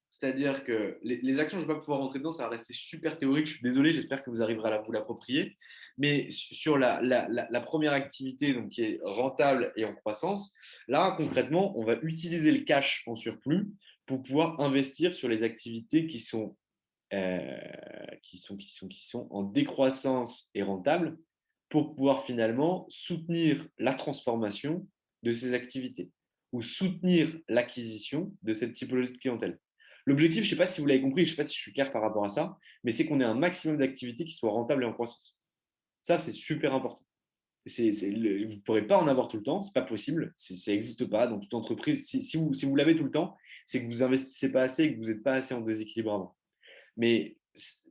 C'est-à-dire que les actions, je ne vais pas pouvoir rentrer dedans, ça va rester super théorique. Je suis désolé, j'espère que vous arriverez à vous l'approprier. Mais sur la première activité, donc, qui est rentable et en croissance, là, concrètement, on va utiliser le cash en surplus pour pouvoir investir sur les activités qui sont en décroissance et rentables pour pouvoir finalement soutenir la transformation de ces activités ou soutenir l'acquisition de cette typologie de clientèle. L'objectif, je ne sais pas si vous l'avez compris, je ne sais pas si je suis clair par rapport à ça, mais c'est qu'on ait un maximum d'activités qui soient rentables et en croissance. Ça, c'est super important. Vous ne pourrez pas en avoir tout le temps, ce n'est pas possible, ça n'existe pas. Dans toute entreprise, si vous l'avez tout le temps, c'est que vous investissez pas assez et que vous n'êtes pas assez en déséquilibre avant. Mais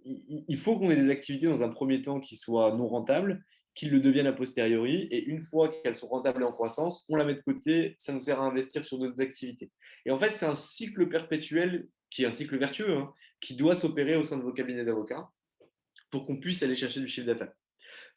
il faut qu'on ait des activités dans un premier temps qui soient non rentables, qu'ils le deviennent a posteriori, et une fois qu'elles sont rentables et en croissance, on la met de côté, ça nous sert à investir sur d'autres activités. Et en fait, c'est un cycle perpétuel, qui est un cycle vertueux, hein, qui doit s'opérer au sein de vos cabinets d'avocats pour qu'on puisse aller chercher du chiffre d'affaires.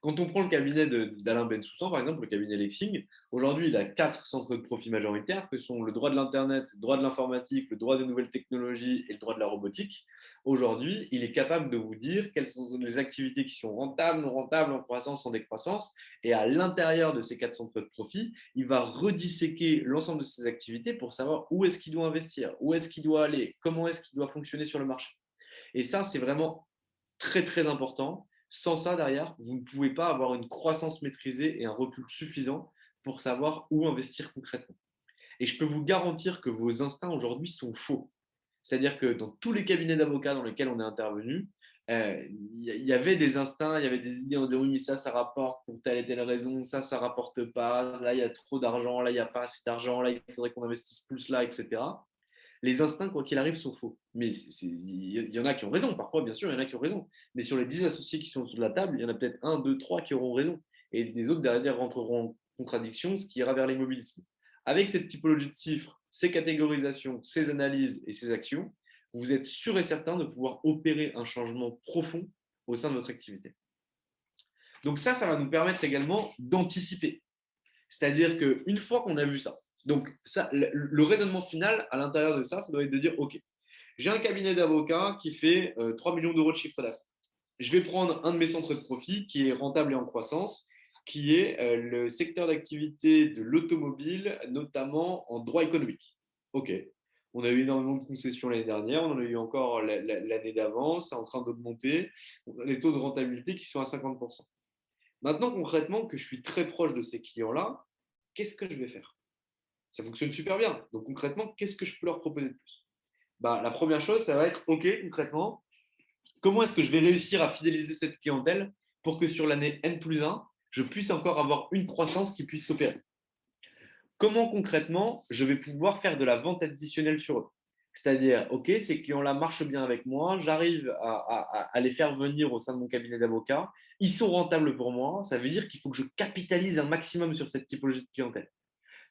Quand on prend le cabinet d'Alain Bensoussan, par exemple, le cabinet Lexing, aujourd'hui, il a 4 centres de profit majoritaires que sont le droit de l'Internet, le droit de l'informatique, le droit des nouvelles technologies et le droit de la robotique. Aujourd'hui, il est capable de vous dire quelles sont les activités qui sont rentables, non rentables, en croissance, en décroissance. Et à l'intérieur de ces 4 centres de profit, il va redisséquer l'ensemble de ces activités pour savoir où est-ce qu'il doit investir, où est-ce qu'il doit aller, comment est-ce qu'il doit fonctionner sur le marché. Et ça, c'est vraiment très, très important. Sans ça, derrière, vous ne pouvez pas avoir une croissance maîtrisée et un recul suffisant pour savoir où investir concrètement. Et je peux vous garantir que vos instincts aujourd'hui sont faux. C'est-à-dire que dans tous les cabinets d'avocats dans lesquels on est intervenu, y avait des instincts, il y avait des idées, on disait oui, mais ça rapporte pour telle et telle raison, ça rapporte pas, là, il y a trop d'argent, là, il n'y a pas assez d'argent, là, il faudrait qu'on investisse plus là, etc. Les instincts, quoi qu'il arrive, sont faux. Mais il y en a qui ont raison, parfois, bien sûr, il y en a qui ont raison. Mais sur les 10 associés qui sont autour de la table, il y en a peut-être 1, 2, 3 qui auront raison. Et les autres, derrière, rentreront en contradiction, ce qui ira vers l'immobilisme. Avec cette typologie de chiffres, ces catégorisations, ces analyses et ces actions, vous êtes sûr et certain de pouvoir opérer un changement profond au sein de votre activité. Donc ça va nous permettre également d'anticiper. C'est-à-dire qu'une fois qu'on a vu ça, donc ça, le raisonnement final à l'intérieur de ça, ça doit être de dire, OK, J'ai un cabinet d'avocats qui fait 3 millions d'euros de chiffre d'affaires. Je vais prendre un de mes centres de profit qui est rentable et en croissance, qui est le secteur d'activité de l'automobile, notamment en droit économique. OK. On a eu énormément de concessions l'année dernière, on en a eu encore l'année d'avant, c'est en train d'augmenter. On a des taux de rentabilité qui sont à 50%. Maintenant, concrètement, que je suis très proche de ces clients-là, qu'est-ce que je vais faire? Ça fonctionne super bien. Donc concrètement, qu'est-ce que je peux leur proposer de plus? Bah, la première chose, ça va être, OK, concrètement, comment est-ce que je vais réussir à fidéliser cette clientèle pour que sur l'année N plus 1, je puisse encore avoir une croissance qui puisse s'opérer? Comment concrètement je vais pouvoir faire de la vente additionnelle sur eux? C'est-à-dire, OK, ces clients-là marchent bien avec moi, j'arrive à les faire venir au sein de mon cabinet d'avocats, ils sont rentables pour moi, ça veut dire qu'il faut que je capitalise un maximum sur cette typologie de clientèle.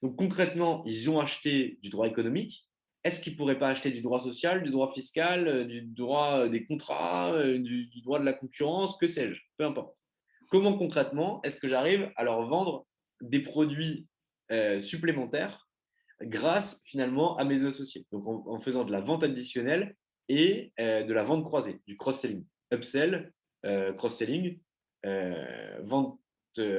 Donc concrètement, ils ont acheté du droit économique. Est-ce qu'ils ne pourraient pas acheter du droit social, du droit fiscal, du droit des contrats, du droit de la concurrence, que sais-je, peu importe. Comment concrètement est-ce que j'arrive à leur vendre des produits supplémentaires grâce finalement à mes associés? Donc en faisant de la vente additionnelle et de la vente croisée, du cross-selling, upsell, cross-selling, vente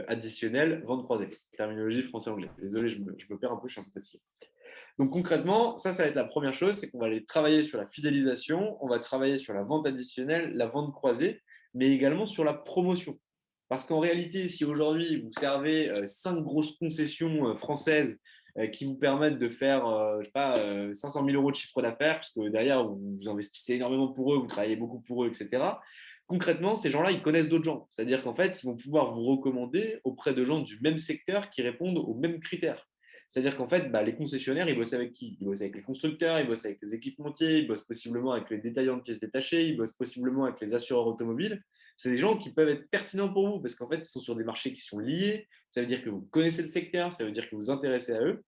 additionnelle, vente croisée. Terminologie français-anglais. Désolé, je me perds un peu, je suis un peu fatigué. Donc concrètement, ça va être la première chose, c'est qu'on va aller travailler sur la fidélisation, on va travailler sur la vente additionnelle, la vente croisée, mais également sur la promotion. Parce qu'en réalité, si aujourd'hui vous servez 5 grosses concessions françaises qui vous permettent de faire, je sais pas, 500 000 euros de chiffre d'affaires, parce que derrière, vous investissez énormément pour eux, vous travaillez beaucoup pour eux, etc. Concrètement, ces gens-là, ils connaissent d'autres gens. C'est-à-dire qu'en fait, ils vont pouvoir vous recommander auprès de gens du même secteur qui répondent aux mêmes critères. C'est-à-dire qu'en fait, les concessionnaires, ils bossent avec qui? Ils bossent avec les constructeurs, ils bossent avec les équipementiers, ils bossent possiblement avec les détaillants de pièces détachées, ils bossent possiblement avec les assureurs automobiles. C'est des gens qui peuvent être pertinents pour vous parce qu'en fait, ils sont sur des marchés qui sont liés. Ça veut dire que vous connaissez le secteur, ça veut dire que vous vous intéressez à eux.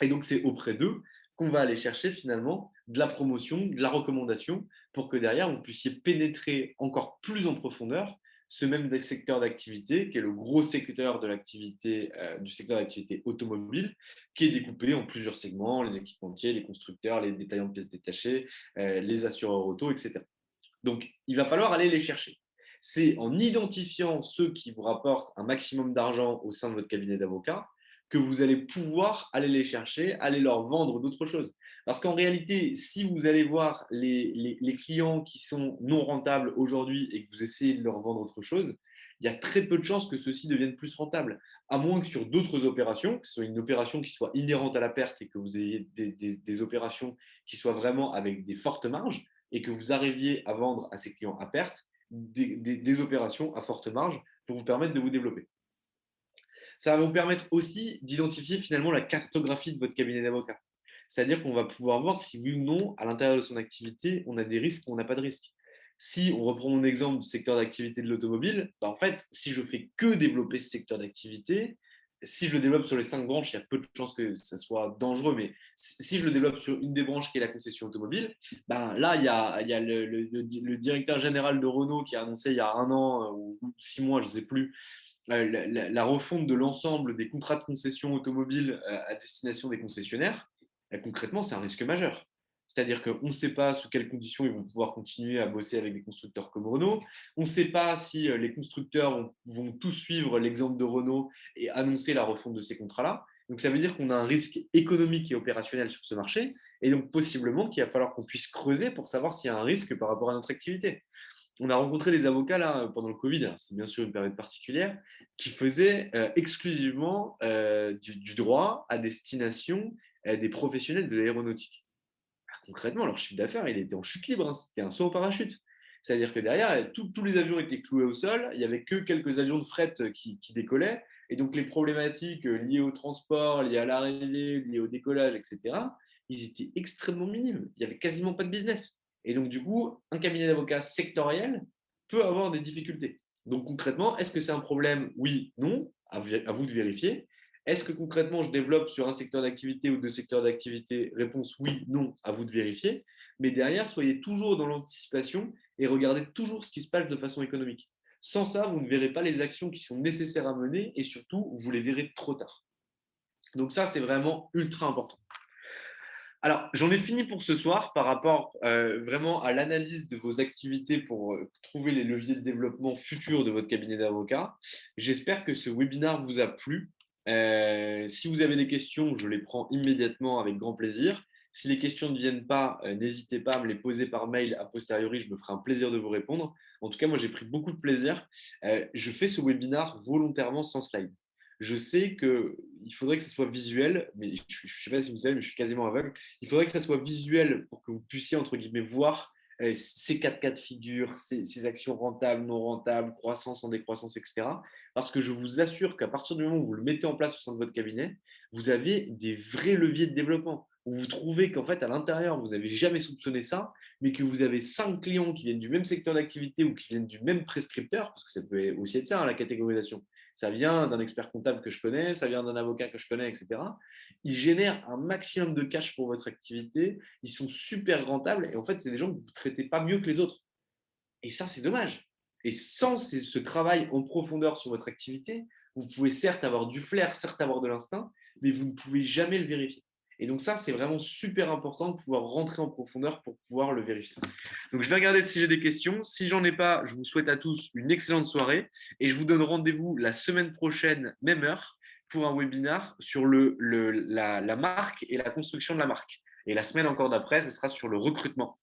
Et donc, c'est auprès d'eux qu'on va aller chercher finalement de la promotion, de la recommandation pour que derrière, vous puissiez pénétrer encore plus en profondeur ce même secteur d'activité, qui est le gros secteur de l'activité, du secteur d'activité automobile, qui est découpé en plusieurs segments, les équipementiers, les constructeurs, les détaillants de pièces détachées, les assureurs auto, etc. Donc, il va falloir aller les chercher. C'est en identifiant ceux qui vous rapportent un maximum d'argent au sein de votre cabinet d'avocat que vous allez pouvoir aller les chercher, aller leur vendre d'autres choses. Parce qu'en réalité, si vous allez voir les clients qui sont non rentables aujourd'hui et que vous essayez de leur vendre autre chose, il y a très peu de chances que ceux-ci deviennent plus rentables. À moins que sur d'autres opérations, que ce soit une opération qui soit inhérente à la perte et que vous ayez des opérations qui soient vraiment avec des fortes marges, et que vous arriviez à vendre à ces clients à perte des opérations à forte marge pour vous permettre de vous développer. Ça va vous permettre aussi d'identifier finalement la cartographie de votre cabinet d'avocat. C'est-à-dire qu'on va pouvoir voir si oui ou non, à l'intérieur de son activité, on a des risques ou on n'a pas de risques. Si on reprend mon exemple du secteur d'activité de l'automobile, en fait, si je fais que développer ce secteur d'activité, si je le développe sur les 5 branches, il y a peu de chances que ça soit dangereux, mais si je le développe sur une des branches qui est la concession automobile, là, il y a le directeur général de Renault qui a annoncé il y a 1 an ou 6 mois, je ne sais plus, la refonte de l'ensemble des contrats de concession automobile à destination des concessionnaires. Concrètement, c'est un risque majeur. C'est-à-dire qu'on ne sait pas sous quelles conditions ils vont pouvoir continuer à bosser avec des constructeurs comme Renault. On ne sait pas si les constructeurs vont tous suivre l'exemple de Renault et annoncer la refonte de ces contrats-là. Donc ça veut dire qu'on a un risque économique et opérationnel sur ce marché, et donc possiblement qu'il va falloir qu'on puisse creuser pour savoir s'il y a un risque par rapport à notre activité. On a rencontré des avocats là pendant le Covid, c'est bien sûr une période particulière, qui faisaient exclusivement du droit à destination des professionnels de l'aéronautique. Concrètement, leur chiffre d'affaires, il était en chute libre, hein, c'était un saut en parachute. C'est-à-dire que derrière, tous les avions étaient cloués au sol, il n'y avait que quelques avions de fret qui décollaient, et donc les problématiques liées au transport, liées à l'arrivée, liées au décollage, etc., ils étaient extrêmement minimes. Il n'y avait quasiment pas de business. Et donc, du coup, un cabinet d'avocats sectoriel peut avoir des difficultés. Donc, concrètement, est-ce que c'est un problème? Oui, non, à vous de vérifier. Est-ce que concrètement, je développe sur un secteur d'activité ou deux secteurs d'activité? Réponse oui, non, à vous de vérifier. Mais derrière, soyez toujours dans l'anticipation et regardez toujours ce qui se passe de façon économique. Sans ça, vous ne verrez pas les actions qui sont nécessaires à mener et surtout, vous les verrez trop tard. Donc ça, c'est vraiment ultra important. Alors, j'en ai fini pour ce soir par rapport vraiment à l'analyse de vos activités pour trouver les leviers de développement futurs de votre cabinet d'avocat. J'espère que ce webinaire vous a plu. Si vous avez des questions, je les prends immédiatement avec grand plaisir. Si les questions ne viennent pas, n'hésitez pas à me les poser par mail a posteriori, je me ferai un plaisir de vous répondre. En tout cas, moi, j'ai pris beaucoup de plaisir. Je fais ce webinaire volontairement sans slide. Je sais qu'il faudrait que ce soit visuel, mais je ne sais pas si vous savez, mais je suis quasiment aveugle. Il faudrait que ça soit visuel pour que vous puissiez, entre guillemets, voir ces quatre cas de figure, ces actions rentables, non rentables, croissance, en décroissance, etc. Parce que je vous assure qu'à partir du moment où vous le mettez en place au sein de votre cabinet, vous avez des vrais leviers de développement. Où vous trouvez qu'en fait, à l'intérieur, vous n'avez jamais soupçonné ça, mais que vous avez 5 clients qui viennent du même secteur d'activité ou qui viennent du même prescripteur, parce que ça peut aussi être ça, hein, la catégorisation. Ça vient d'un expert comptable que je connais, ça vient d'un avocat que je connais, etc. Ils génèrent un maximum de cash pour votre activité, ils sont super rentables et en fait, c'est des gens que vous ne traitez pas mieux que les autres. Et ça, c'est dommage. Et sans ce travail en profondeur sur votre activité, vous pouvez certes avoir du flair, certes avoir de l'instinct, mais vous ne pouvez jamais le vérifier. Et donc ça, c'est vraiment super important de pouvoir rentrer en profondeur pour pouvoir le vérifier. Donc je vais regarder si j'ai des questions. Si j'en ai pas, je vous souhaite à tous une excellente soirée et je vous donne rendez-vous la semaine prochaine, même heure, pour un webinaire sur la marque et la construction de la marque. Et la semaine encore d'après, ce sera sur le recrutement.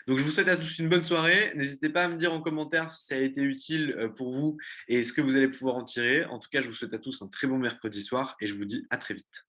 Donc, je vous souhaite à tous une bonne soirée. N'hésitez pas à me dire en commentaire si ça a été utile pour vous et ce que vous allez pouvoir en tirer. En tout cas, je vous souhaite à tous un très bon mercredi soir et je vous dis à très vite.